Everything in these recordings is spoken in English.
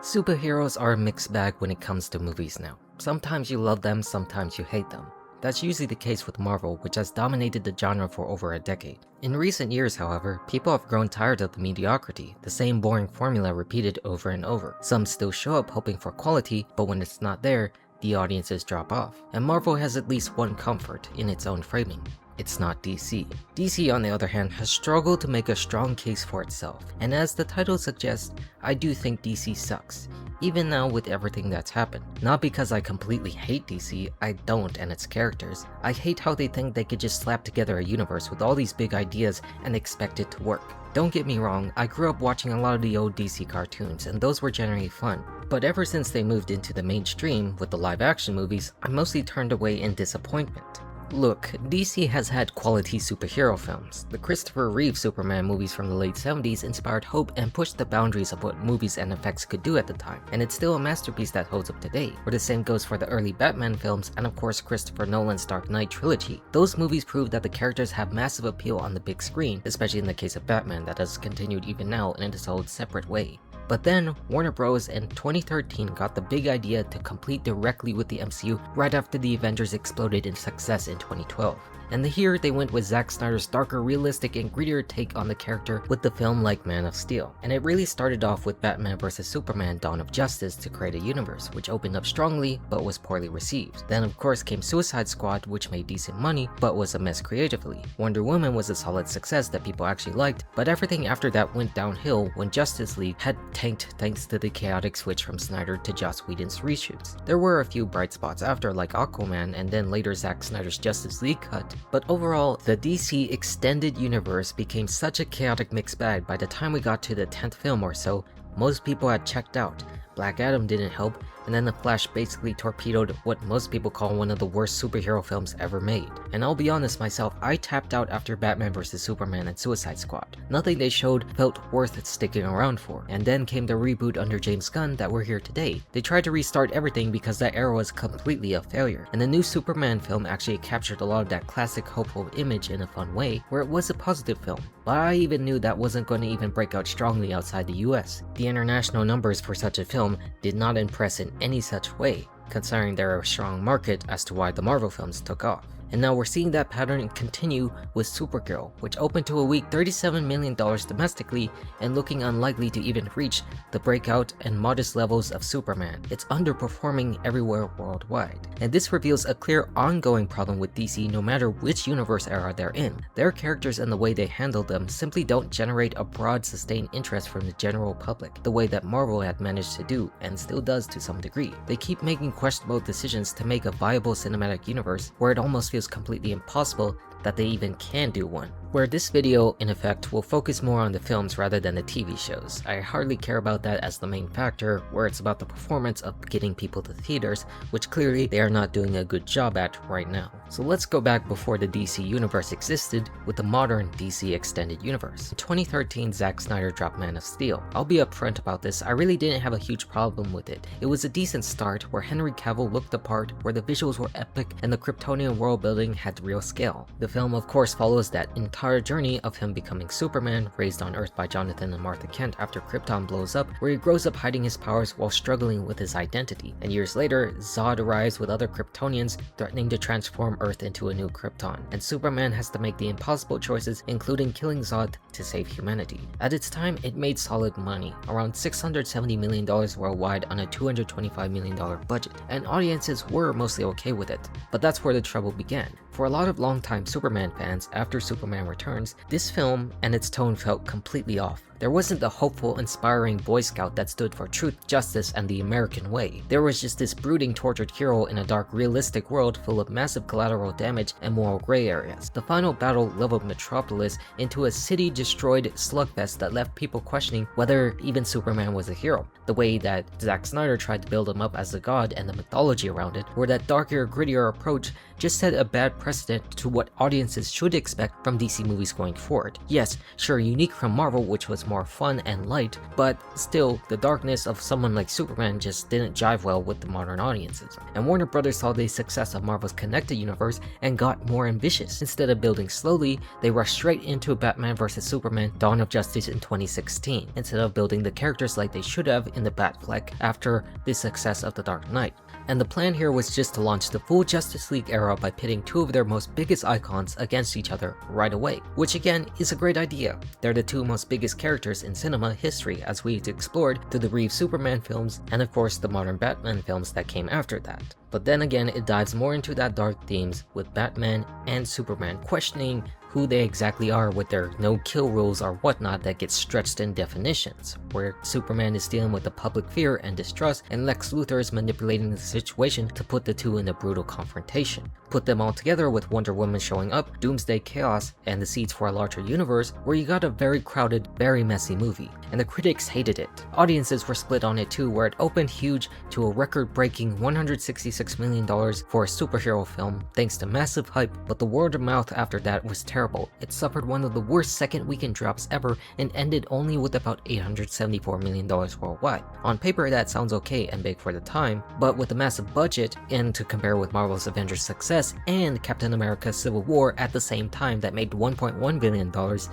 Superheroes are a mixed bag when it comes to movies now. Sometimes you love them, sometimes you hate them. That's usually the case with Marvel, which has dominated the genre for over a decade. In recent years, however, people have grown tired of the mediocrity, the same boring formula repeated over and over. Some still show up hoping for quality, but when it's not there, the audiences drop off. And Marvel has at least one comfort in its own framing. It's not DC. DC, on the other hand, has struggled to make a strong case for itself. And as the title suggests, I do think DC sucks. Even now with everything that's happened. Not because I completely hate DC, I don't, and its characters. I hate how they think they could just slap together a universe with all these big ideas and expect it to work. Don't get me wrong, I grew up watching a lot of the old DC cartoons, and those were generally fun. But ever since they moved into the mainstream with the live action movies, I mostly turned away in disappointment. Look, DC has had quality superhero films. The Christopher Reeve Superman movies from the late 70s inspired hope and pushed the boundaries of what movies and effects could do at the time, and it's still a masterpiece that holds up today. Or the same goes for the early Batman films and of course Christopher Nolan's Dark Knight trilogy. Those movies prove that the characters have massive appeal on the big screen, especially in the case of Batman that has continued even now in its own separate way. But then, Warner Bros. In 2013 got the big idea to compete directly with the MCU right after the Avengers exploded in success in 2012. And here they went with Zack Snyder's darker, realistic, and grittier take on the character with the film like Man of Steel. And it really started off with Batman vs Superman Dawn of Justice to create a universe, which opened up strongly but was poorly received. Then of course came Suicide Squad, which made decent money but was a mess creatively. Wonder Woman was a solid success that people actually liked, but everything after that went downhill when Justice League had tanked thanks to the chaotic switch from Snyder to Joss Whedon's reshoots. There were a few bright spots after, like Aquaman and then later Zack Snyder's Justice League cut, but overall, the DC extended universe became such a chaotic mixed bag. By the time we got to the 10th film or so, most people had checked out. Black Adam didn't help, and then The Flash basically torpedoed what most people call one of the worst superhero films ever made. And I'll be honest myself, I tapped out after Batman vs Superman and Suicide Squad. Nothing they showed felt worth sticking around for. And then came the reboot under James Gunn that we're here today. They tried to restart everything because that era was completely a failure. And the new Superman film actually captured a lot of that classic hopeful image in a fun way, where it was a positive film. But I even knew that wasn't going to even break out strongly outside the US. The international numbers for such a film did not impress in any such way, considering they're a strong market as to why the Marvel films took off. And now we're seeing that pattern continue with Supergirl, which opened to a week $37 million domestically and looking unlikely to even reach the breakout and modest levels of Superman. It's underperforming everywhere worldwide. And this reveals a clear ongoing problem with DC no matter which universe era they're in. Their characters and the way they handle them simply don't generate a broad sustained interest from the general public, the way that Marvel had managed to do and still does to some degree. They keep making questionable decisions to make a viable cinematic universe where it almost feels completely impossible that they even can do one. Where this video, in effect, will focus more on the films rather than the TV shows. I hardly care about that as the main factor, where it's about the performance of getting people to theaters, which clearly they are not doing a good job at right now. So let's go back before the DC universe existed with the modern DC extended universe. In 2013, Zack Snyder dropped Man of Steel. I'll be upfront about this, I really didn't have a huge problem with it. It was a decent start where Henry Cavill looked the part, where the visuals were epic and the Kryptonian world building had real scale. The film of course follows that entire journey of him becoming Superman, raised on Earth by Jonathan and Martha Kent after Krypton blows up, where he grows up hiding his powers while struggling with his identity. And years later, Zod arrives with other Kryptonians threatening to transform Earth into a new Krypton, and Superman has to make the impossible choices, including killing Zod to save humanity. At its time, it made solid money, around $670 million worldwide on a $225 million budget, and audiences were mostly okay with it. But that's where the trouble began. For a lot of longtime Superman fans, after Superman Returns, this film and its tone felt completely off. There wasn't the hopeful, inspiring Boy Scout that stood for truth, justice, and the American way. There was just this brooding, tortured hero in a dark, realistic world full of massive collateral damage and moral gray areas. The final battle leveled Metropolis into a city-destroyed slugfest that left people questioning whether even Superman was a hero. The way that Zack Snyder tried to build him up as a god and the mythology around it, or that darker, grittier approach, just set a bad precedent to what audiences should expect from DC movies going forward. Yes, sure, unique from Marvel, which was more more fun and light, but still, the darkness of someone like Superman just didn't jive well with the modern audiences. And Warner Brothers saw the success of Marvel's connected universe and got more ambitious. Instead of building slowly, they rushed straight into Batman vs Superman Dawn of Justice in 2016, instead of building the characters like they should have in the Batfleck after the success of The Dark Knight. And the plan here was just to launch the full Justice League era by pitting two of their most biggest icons against each other right away, which again is a great idea. They're the two most biggest characters in cinema history, as we've explored through the Reeves Superman films and of course the modern Batman films that came after that. But then again, it dives more into that dark themes with Batman and Superman questioning who they exactly are with their no-kill rules or whatnot that gets stretched in definitions, where Superman is dealing with the public fear and distrust, and Lex Luthor is manipulating the situation to put the two in a brutal confrontation. Put them all together with Wonder Woman showing up, Doomsday Chaos, and the seeds for a larger universe, where you got a very crowded, very messy movie, and the critics hated it. Audiences were split on it too, where it opened huge to a record-breaking $166 million for a superhero film thanks to massive hype, but the word of mouth after that was terrible. It suffered one of the worst second weekend drops ever and ended only with about $874 million worldwide. On paper that sounds okay and big for the time, but with a massive budget, and to compare with Marvel's Avengers success and Captain America Civil War at the same time that made $1.1 billion,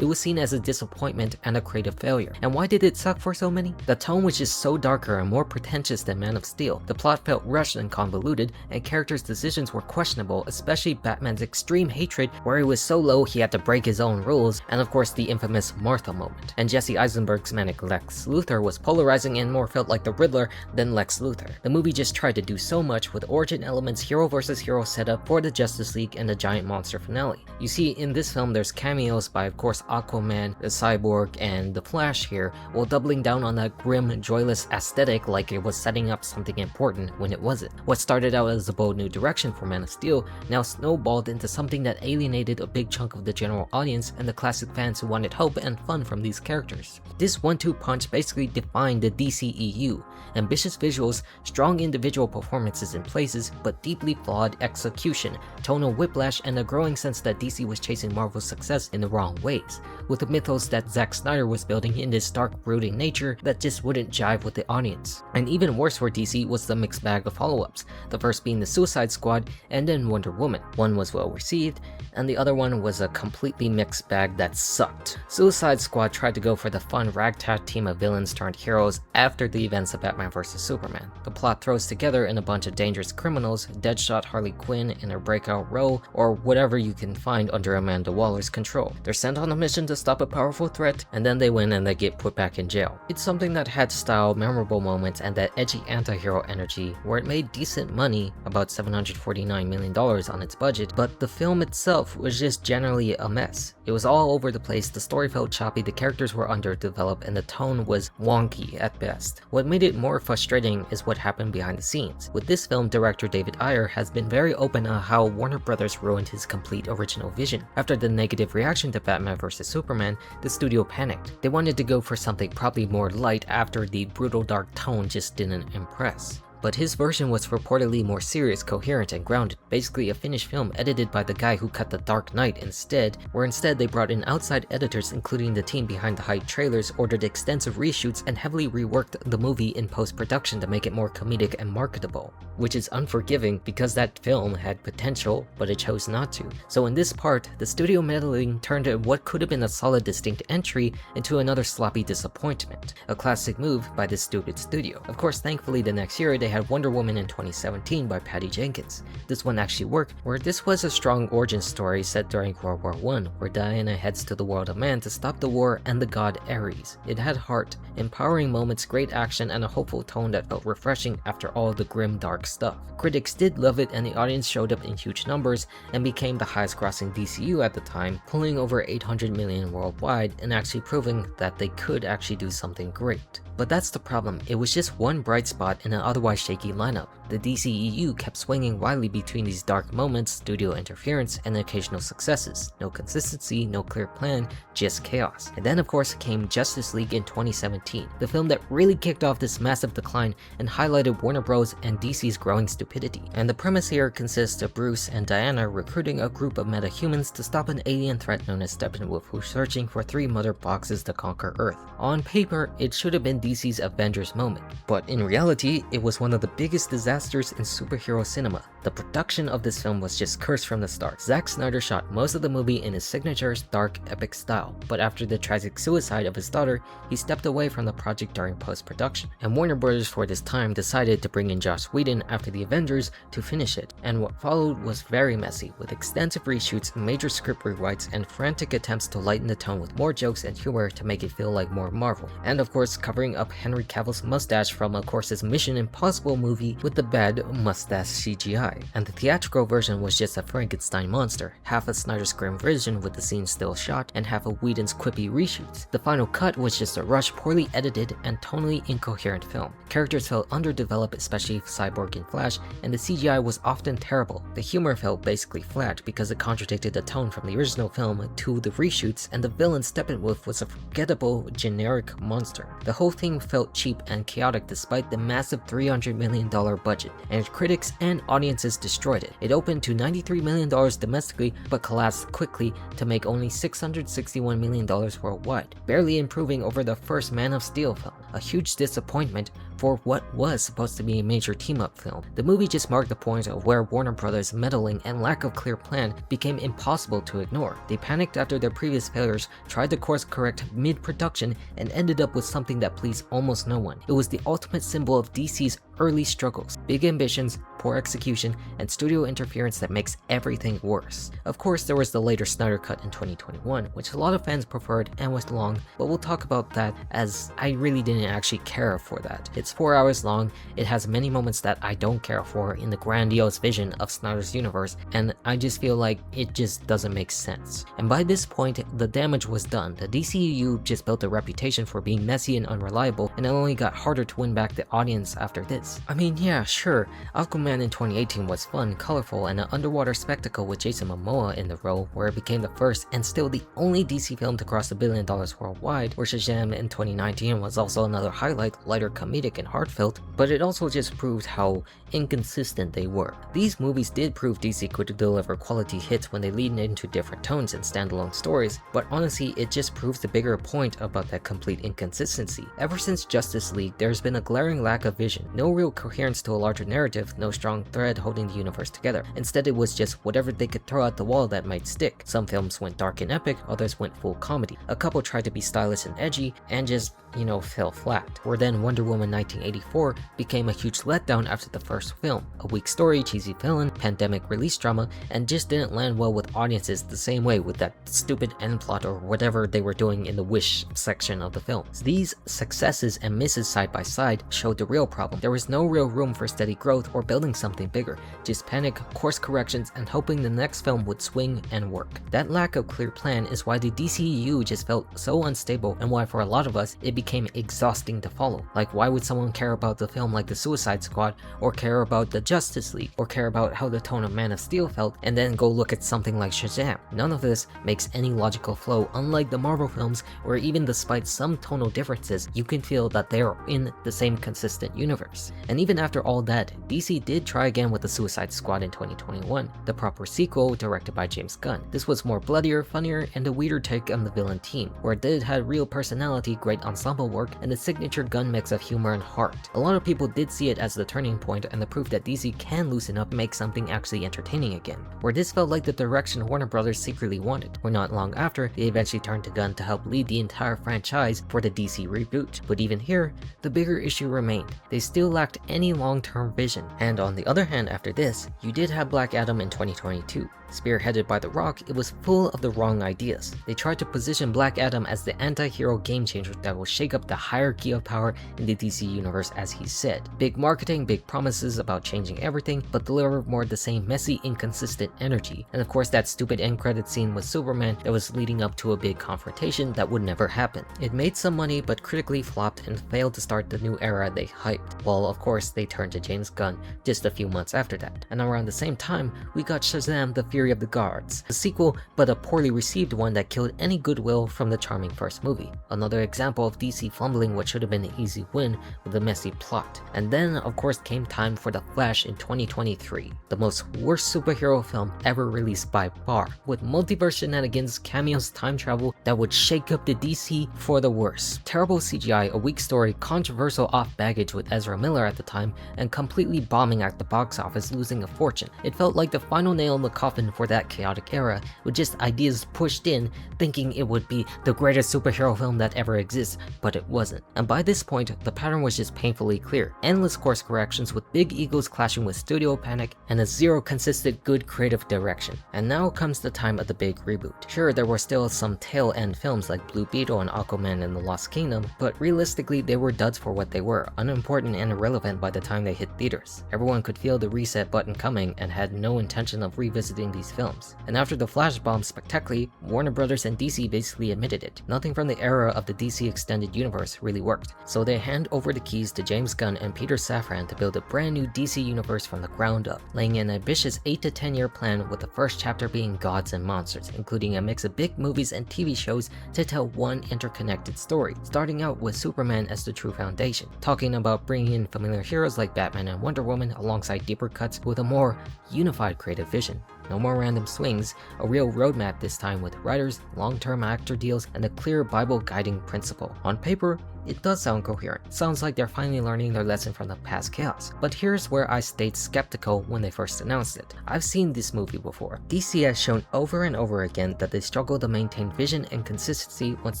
it was seen as a disappointment and a creative failure. And why did it suck for so many? The tone was just so darker and more pretentious than Man of Steel. The plot felt rushed and convoluted, and characters' decisions were questionable, especially Batman's extreme hatred where he was so low he had to break his own rules, and of course the infamous Martha moment. And Jesse Eisenberg's manic Lex Luthor was polarizing and more felt like the Riddler than Lex Luthor. The movie just tried to do so much with origin elements, hero versus hero setup for the Justice League, and the giant monster finale. You see, in this film there's cameos by of course Aquaman, the Cyborg, and the Flash here, while doubling down on that grim, joyless aesthetic like it was setting up something important when it wasn't. What started out as a bold new direction for Man of Steel now snowballed into something that alienated a big chunk of the general audience and the classic fans who wanted hope and fun from these characters. This 1-2 punch basically defined the DCEU. Ambitious visuals, strong individual performances in places, but deeply flawed execution, tonal whiplash, and a growing sense that DC was chasing Marvel's success in the wrong ways, with the mythos that Zack Snyder was building in this dark, brooding nature that just wouldn't jive with the audience. And even worse for DC was the mixed bag of follow-ups, the first being the Suicide Squad and then Wonder Woman. One was well received, and the other one was a completely mixed bag that sucked. Suicide Squad tried to go for the fun ragtag team of villains turned heroes after the events of Batman vs Superman. The plot throws together in a bunch of dangerous criminals, Deadshot, Harley Quinn in her breakout role, or whatever you can find under Amanda Waller's control. They're sent on a mission to stop a powerful threat, and then they win and they get put back in jail. It's something that had style, memorable moments, and that edgy anti-hero energy where it made decent money, about $749 million on its budget, but the film itself was just generally a mess. It was all over the place, the story felt choppy, the characters were underdeveloped, and the tone was wonky at best. What made it more frustrating is what happened behind the scenes. With this film, director David Ayer has been very open on how Warner Brothers ruined his complete original vision. After the negative reaction to Batman vs Superman, the studio panicked. They wanted to go for something probably more light after the brutal dark tone just didn't impress. But his version was reportedly more serious, coherent, and grounded, basically a finished film edited by the guy who cut The Dark Knight instead, where instead they brought in outside editors including the team behind the hype trailers, ordered extensive reshoots, and heavily reworked the movie in post-production to make it more comedic and marketable. Which is unforgiving because that film had potential, but it chose not to. So in this part, the studio meddling turned what could have been a solid distinct entry into another sloppy disappointment. A classic move by this stupid studio. Of course, thankfully the next year they had Wonder Woman in 2017 by Patty Jenkins. This one actually worked, where this was a strong origin story set during World War I, where Diana heads to the world of man to stop the war and the god Ares. It had heart, empowering moments, great action, and a hopeful tone that felt refreshing after all the grim dark stuff. Critics did love it, and the audience showed up in huge numbers and became the highest grossing DCU at the time, pulling over 800 million worldwide and actually proving that they could actually do something great. But that's the problem, it was just one bright spot in an otherwise shaky lineup. The DCEU kept swinging wildly between these dark moments, studio interference, and occasional successes. No consistency, no clear plan, just chaos. And then of course came Justice League in 2017, the film that really kicked off this massive decline and highlighted Warner Bros. And DC's growing stupidity. And the premise here consists of Bruce and Diana recruiting a group of metahumans to stop an alien threat known as Steppenwolf, who's searching for 3 mother boxes to conquer Earth. On paper, it should have been DC's Avengers moment, but in reality, it was one of the biggest disasters in superhero cinema. The production of this film was just cursed from the start. Zack Snyder shot most of the movie in his signature dark, epic style, but after the tragic suicide of his daughter, he stepped away from the project during post-production. And Warner Bros. For this time decided to bring in Joss Whedon after the Avengers to finish it, and what followed was very messy, with extensive reshoots, major script rewrites, and frantic attempts to lighten the tone with more jokes and humor to make it feel like more Marvel. And of course, covering up Henry Cavill's mustache from of course his Mission Impossible movie with the bad mustache CGI. And the theatrical version was just a Frankenstein monster, half of Snyder's grim version with the scenes still shot, and half of Whedon's quippy reshoots. The final cut was just a rushed, poorly edited, and tonally incoherent film. Characters felt underdeveloped, especially Cyborg and Flash, and the CGI was often terrible. The humor felt basically flat because it contradicted the tone from the original film to the reshoots, and the villain Steppenwolf was a forgettable, generic monster. The whole thing felt cheap and chaotic despite the massive $300 million budget, and critics and audiences destroyed it. It opened to $93 million domestically, but collapsed quickly to make only $661 million worldwide, barely improving over the first Man of Steel film. A huge disappointment for what was supposed to be a major team-up film. The movie just marked the point of where Warner Brothers' meddling and lack of clear plan became impossible to ignore. They panicked after their previous failures, tried to course correct mid-production, and ended up with something that pleased almost no one. It was the ultimate symbol of DC's early struggles, big ambitions, poor execution, and studio interference that makes everything worse. Of course, there was the later Snyder Cut in 2021, which a lot of fans preferred and was long, but we'll talk about that as I really didn't actually care for that. It's 4 hours long, it has many moments that I don't care for in the grandiose vision of Snyder's universe, and I just feel like it just doesn't make sense. And by this point, the damage was done. The DCEU just built a reputation for being messy and unreliable, and it only got harder to win back the audience after this. I mean, yeah, sure, Aquaman in 2018 was fun, colorful, and an underwater spectacle with Jason Momoa in the role, where it became the first and still the only DC film to cross $1 billion worldwide, where Shazam in 2019 was also another highlight, lighter, comedic, and heartfelt, but it also just proved how inconsistent they were. These movies did prove DC could deliver quality hits when they leaned into different tones and standalone stories, but honestly, it just proves the bigger point about that complete inconsistency. Ever since Justice League, there's been a glaring lack of vision, no real coherence to a larger narrative, no strong thread holding the universe together. Instead, it was just whatever they could throw at the wall that might stick. Some films went dark and epic, others went full comedy. A couple tried to be stylish and edgy, and just, fell flat. Where then Wonder Woman 1984 became a huge letdown after the first film. A weak story, cheesy villain, pandemic release drama, and just didn't land well with audiences the same way with that stupid end plot or whatever they were doing in the wish section of the film. These successes and misses side by side showed the real problem. There was no real room for steady growth or building something bigger, just panic, course corrections, and hoping the next film would swing and work. That lack of clear plan is why the DCEU just felt so unstable, and why for a lot of us it became exhausting to follow. Like, why would someone care about the film like The Suicide Squad, or care about the Justice League, or care about how the tone of Man of Steel felt, and then go look at something like Shazam? None of this makes any logical flow, unlike the Marvel films, where even despite some tonal differences, you can feel that they are in the same consistent universe. And even after all that, DC did try again with The Suicide Squad in 2021, the proper sequel directed by James Gunn. This was more bloodier, funnier, and a weirder take on the villain team, where it did have real personality, great ensemble work, and the signature Gunn mix of humor and heart. A lot of people did see it as the turning point and the proof that DC can loosen up and make something actually entertaining again, where this felt like the direction Warner Brothers secretly wanted, where not long after, they eventually turned to Gunn to help lead the entire franchise for the DC reboot. But even here, the bigger issue remained. They still lacked any long-term vision, and on the other hand, after this, you did have Black Adam in 2022. Spearheaded by The Rock, it was full of the wrong ideas. They tried to position Black Adam as the anti-hero game changer that will shake up the hierarchy of power in the DC universe, as he said. Big marketing, big promises about changing everything, but deliver more of the same messy, inconsistent energy. And of course that stupid end credit scene with Superman that was leading up to a big confrontation that would never happen. It made some money but critically flopped and failed to start the new era they hyped. Well, of course they turned to James Gunn just a few months after that. And around the same time, we got Shazam! The Fury of the Gods, a sequel but a poorly received one that killed any goodwill from the charming first movie. Another example of DC fumbling what should have been an easy win with a messy plot. And then of course came time for The Flash in 2023, the most worst superhero film ever released by far, with multiverse shenanigans, cameos, time travel that would shake up the DC for the worse. Terrible CGI, a weak story, controversial off baggage with Ezra Miller at the time, and completely bombing at the box office, losing a fortune. It felt like the final nail in the coffin for that chaotic era, with just ideas pushed in, thinking it would be the greatest superhero film that ever exists, but it wasn't. And by this point, the pattern was just painfully clear. Endless course corrections with big egos clashing with studio panic, and a zero consistent good creative direction. And now comes the time of the big reboot. Sure, there were still some tail end films like Blue Beetle and Aquaman and the Lost Kingdom, but realistically they were duds for what they were, unimportant and irrelevant by the time they hit theaters. Everyone could feel the reset button coming and had no intention of revisiting these films. And after the Flash bomb spectacularly, Warner Brothers and DC basically admitted it. Nothing from the era of the DC Extended Universe really worked. So they hand over the keys to James Gunn and Peter Safran to build a brand new DC universe from the ground up, laying an ambitious 8 to 10 year plan, with the first chapter being Gods and Monsters, including a mix of big movies and TV shows to tell one interconnected story, starting out with Superman as the true foundation, talking about bringing in familiar heroes like Batman and Wonder Woman alongside deeper cuts with a more unified creative vision. No more random swings, a real roadmap this time with writers, long-term actor deals, and a clear Bible guiding principle. On paper, it does sound coherent. Sounds like they're finally learning their lesson from the past chaos. But here's where I stayed skeptical when they first announced it. I've seen this movie before. DC has shown over and over again that they struggle to maintain vision and consistency once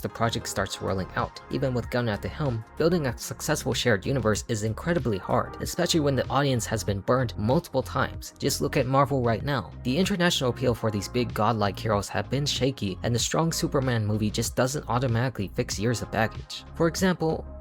the project starts rolling out. Even with Gunn at the helm, building a successful shared universe is incredibly hard, especially when the audience has been burned multiple times. Just look at Marvel right now. The international appeal for these big godlike heroes have been shaky, and the strong Superman movie just doesn't automatically fix years of baggage. For example,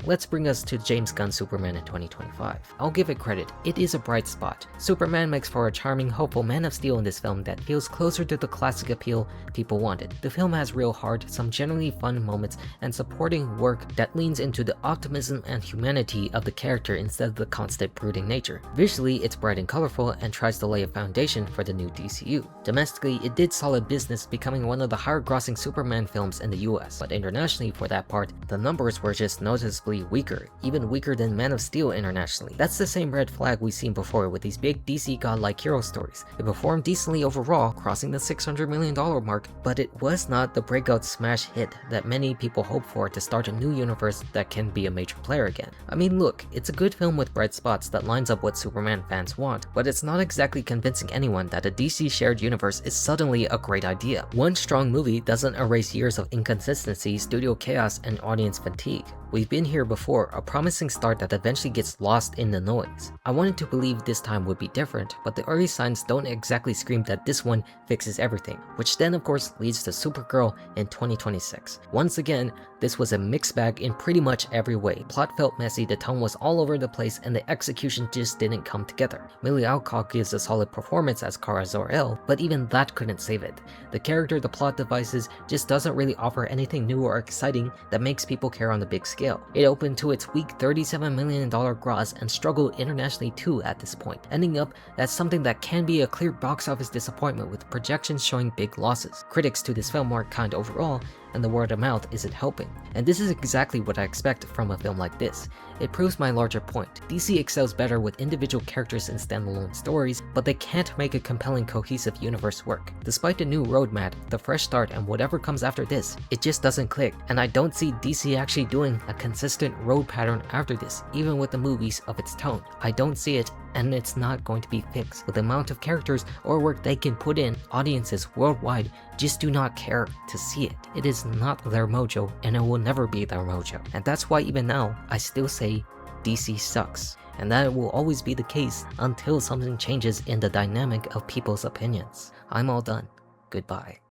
let's bring us to James Gunn's Superman in 2025. I'll give it credit, it is a bright spot. Superman makes for a charming, hopeful Man of Steel in this film that feels closer to the classic appeal people wanted. The film has real heart, some generally fun moments, and supporting work that leans into the optimism and humanity of the character instead of the constant brooding nature. Visually, it's bright and colorful and tries to lay a foundation for the new DCU. Domestically, it did solid business, becoming one of the higher grossing Superman films in the US, but internationally for that part, the numbers were just noticeably weaker, even weaker than Man of Steel internationally. That's the same red flag we've seen before with these big DC godlike hero stories. It performed decently overall, crossing the $600 million mark, but it was not the breakout smash hit that many people hope for to start a new universe that can be a major player again. I mean, look, it's a good film with bright spots that lines up what Superman fans want, but it's not exactly convincing anyone that a DC shared universe is suddenly a great idea. One strong movie doesn't erase years of inconsistency, studio chaos, and audience fatigue. We've been here before, a promising start that eventually gets lost in the noise. I wanted to believe this time would be different, but the early signs don't exactly scream that this one fixes everything, which then of course leads to Supergirl in 2026. Once again, this was a mixed bag in pretty much every way. Plot felt messy, the tone was all over the place, and the execution just didn't come together. Millie Alcock gives a solid performance as Kara Zor-El, but even that couldn't save it. The character the plot devises just doesn't really offer anything new or exciting that makes people care on the big scale. It opened to its weak $37 million gross and struggled internationally too at this point, ending up as something that can be a clear box office disappointment with projections showing big losses. Critics to this film are kind overall, and the word of mouth isn't helping. And this is exactly what I expect from a film like this. It proves my larger point. DC excels better with individual characters and standalone stories, but they can't make a compelling, cohesive universe work. Despite the new roadmap, the fresh start, and whatever comes after this, it just doesn't click, and I don't see DC actually doing a consistent road pattern after this, even with the movies of its tone. I don't see it, and it's not going to be fixed. With the amount of characters or work they can put in, audiences worldwide just do not care to see it. It is not their mojo, and it will never be their mojo. And that's why even now, I still say DC sucks. and that it will always be the case until something changes in the dynamic of people's opinions. I'm all done. Goodbye.